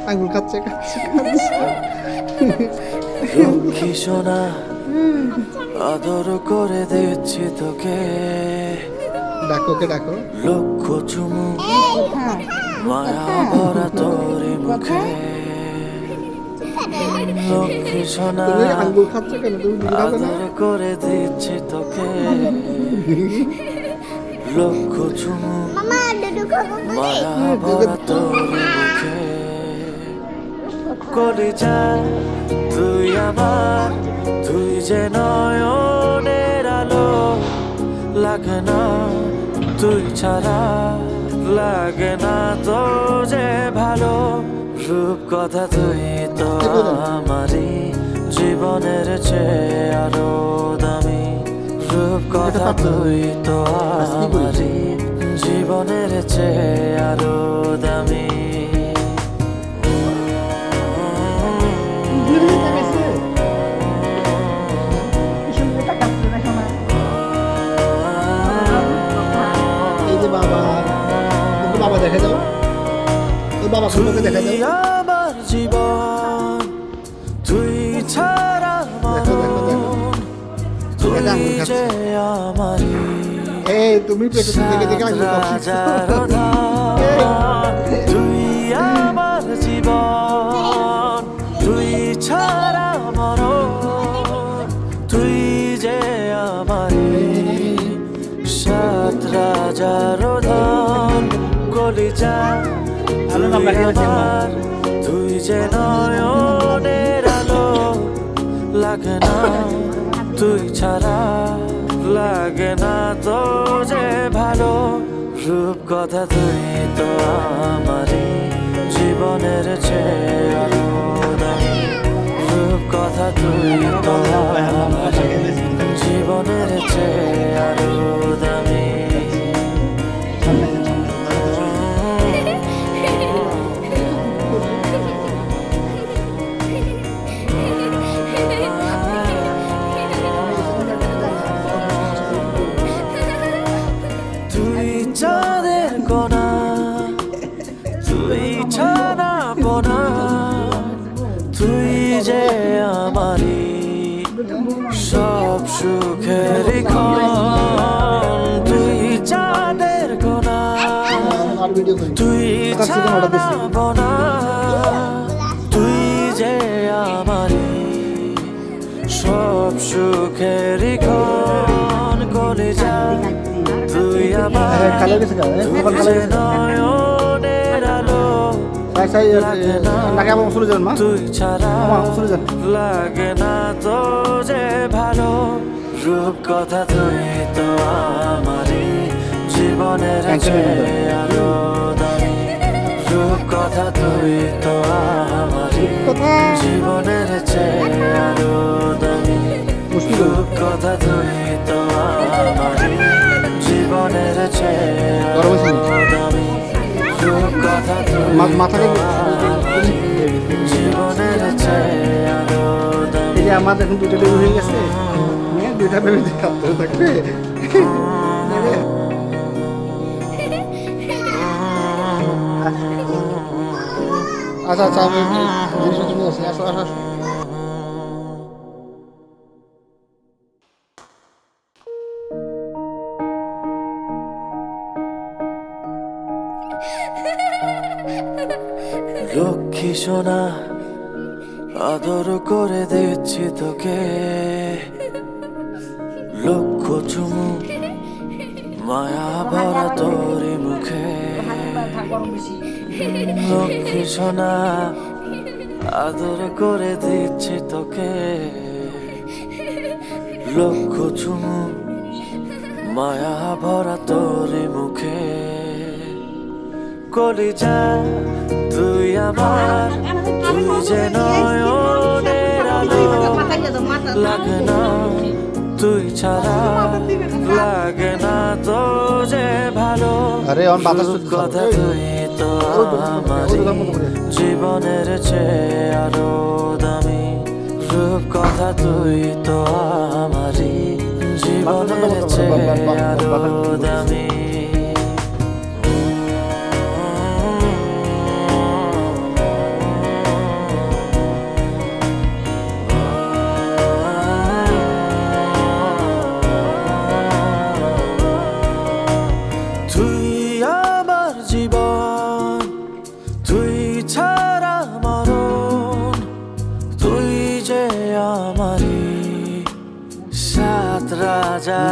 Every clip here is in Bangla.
আঙ্গুল খাচ্ছে লক্ষ্মী সোনা আদর করে দিচ্ছি তোকে, ডাকো কে ডাকো, লক্ষ চুমু মায়া ভরা তোর মুখে। লক্ষ্মী সোনা তুমি আঙ্গুল খাচ্ছ কেন, তুমি বুঝাবে না? আদর করে দিচ্ছি তোকে, লক্ষ চুমু মায়া ভরা তোর মুখে। কলিজা তুই আমার, তুই যে নয়নের আলো, লাগে না তুই ছাড়া, লাগে না তো যে ভালো। রূপ কথা তুই তো আমারই জীবনের চেয়ে আরো দামি, রূপ কথা তুই তো আমারই জীবনের চেয়ে আরো দামি। এই যে বাবা, বাবা দেখা যাও, ওই বাবা কোনটাকে দেখা যাও, আমার জীবন তুই ছাড়া দেখো দেখো দেখো, তুই এটা আঙ্গুল খাচ্ছে। যে আমারই এই তুমি পেটে থেকে দেখে আঙ্গুল খাচ্ছ। তুই আমার জীবন, তুই ছাড়া মরণ, তুই যে আমারই সাত রাজার ধন। কলিজা তুই আমার, তুই যে নয়নের আলো, লাগে না তুই ছাড়া, লাগে না তো যে ভালো। রূপ কথা তুই তো আমারই জীবনের চেয়ে আরো দামি, রূপ কথা তুই তো আমারই জীবনের চেয়ে আরো দামি। তুই চাঁদের কোনা, তুই ছানা পোনা, তুই যে আমারই সব সুখের ক্ষণ। তুই চাঁদের কোনা, আর ভিডিও করি, তুই আকাশ থেকে order দিছি। ছানা পোনা, তুই যে আমারই সব সুখের ক্ষণ। কলিজা তুই আমার, হ্যাঁ, কালো গেছে কালো, তুই আবার কালো যে গেছে। নয়নের আলো, সাই সাই নাকি আমার চলে যান মা, তুই ছাড়া আমার চলে যান। লাগে না তো যে ভালো। রূপ কথা তুই তো আমারই জীবনের চেয়ে আরো দামি, রূপ কথা তুই তো আমারই জীবনের চেয়ে আরো দামি, মুশকিল রূপ কথা তুই তো আমারই জীবনের চেয়ে গরম হয়েছে আরো দামি, রূপ কথা তুই মাথাকে জীবনের চেয়ে আরো দামি। এই যে আমাদের এখন দুটো বেবি হয়ে গেছে, দুইটা বেবি কাঁদতে থাকবে। আচ্ছা আচ্ছা, আমি জিনিসপত্র নিয়ে আসি, আসো আসো আসো। লক্ষ্মী সোনা আদর করে দিচ্ছি তোকে, লক্ষ চুমু মায়া ভরা তোর মুখে। লক্ষ্মী সোনা আদর করে দিচ্ছি তোকে, লক্ষ চুমু মায়া ভরা তোর মুখে। কলিজা তুই আমার, তুই যে নয়নের আলো, লাগে না তুই ছাড়া, লাগে না তো যে ভালো। আরে অন বাতাস রূপ কথা তুই তো আমারই জীবনের চেয়ে আরো দামি, রূপ কথা তুই তো আমারই জীবনের চেয়ে আরো দামি।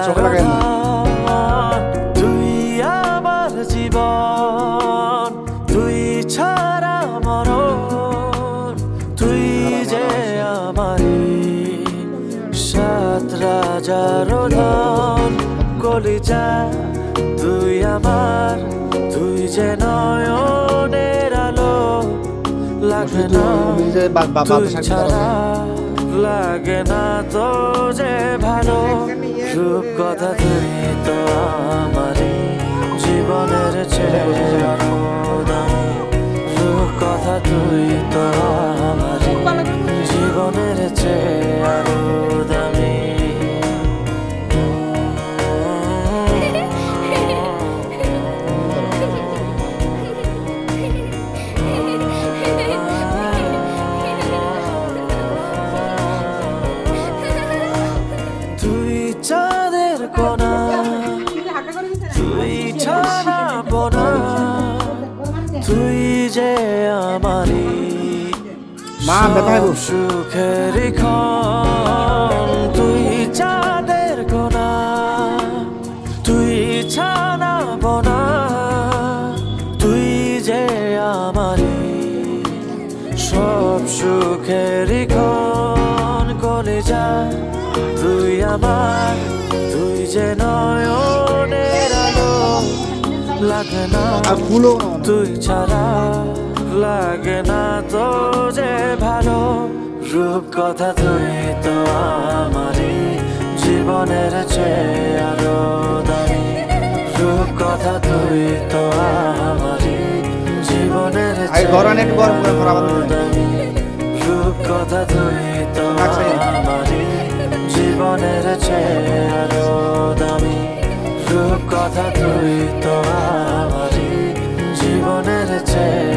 চোখে লাগাই না। তুই আমার জীবন, তুই ছাড়া মরণ, তুই যে আমারি সাত রাজার ধন। কলিজা তুই আমার, তুই যে নয়নের আলো, লাগে না তুই ছাড়া, লাগে না তো যে ভালো। রূপ কথা তুই তো আমারই জীবনের চেয়ে আরো দামি। রূপ কথা তুই তো আমারই জীবনের চেয়ে আরো দামি। তুই চাঁদের কোনা, তুই ছাড়া বোনা, তুই যে আমারি মা ব্যথা হইব। সুখের ক্ষণ। তুই চাঁদের কোনা, তুই ছাড়া বোনা, তুই যে আমারি সব সুখের ক্ষণ। কলিজা তুই আমার, তুই যে নয়নের আলো, লাগে না আর ফুলও তুই ছাড়া, লাগে না তো যে ভালো। রূপ কথা তুই তো আমারই জীবনের চেয়ে আরো দামি। রূপ কথা তুই তো আমারই জীবনের গরম একটু গরম করে ভরা বাঁধা দিবেন। দামি। রূপ কথা তুই তো আমারই জীবনের চেয়ে আরো দামি। রূপ কথা তুই তো আমারই জীবনের চেয়ে